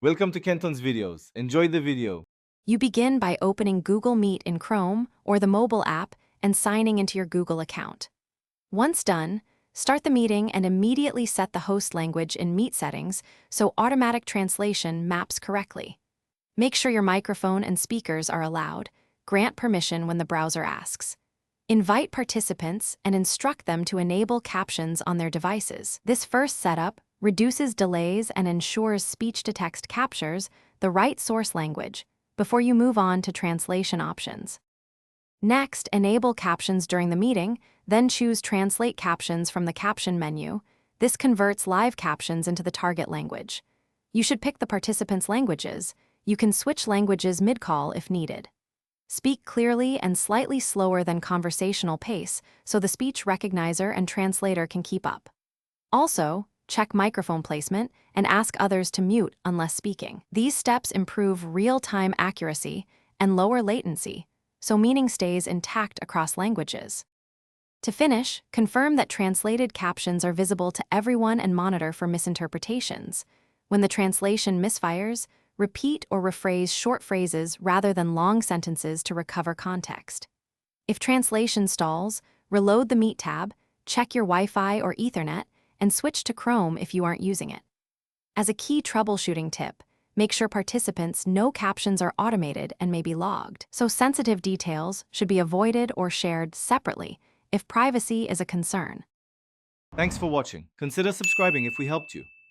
Welcome to Kenton's videos. Enjoy the video. You begin by opening Google Meet in Chrome or the mobile app and signing into your Google account. Once done, start the meeting and immediately set the host language in Meet settings so automatic translation maps correctly. Make sure your microphone and speakers are allowed. Grant permission when the browser asks. Invite participants and instruct them to enable captions on their devices. This first setup reduces delays and ensures speech-to-text captures the right source language before you move on to translation options. Next, enable captions during the meeting, then choose Translate Captions from the caption menu. This converts live captions into the target language. You should pick the participants' languages. You can switch languages mid-call if needed. Speak clearly and slightly slower than conversational pace so the speech recognizer and translator can keep up. Also, check microphone placement and ask others to mute unless speaking. These steps improve real-time accuracy and lower latency, so meaning stays intact across languages. To finish, confirm that translated captions are visible to everyone and monitor for misinterpretations. When the translation misfires, repeat or rephrase short phrases rather than long sentences to recover context. If translation stalls, reload the Meet tab, check your Wi-Fi or Ethernet, and switch to Chrome if you aren't using it. As a key troubleshooting tip, make sure participants know captions are automated and may be logged, so sensitive details should be avoided or shared separately if privacy is a concern. Thanks for watching. Consider subscribing if we helped you.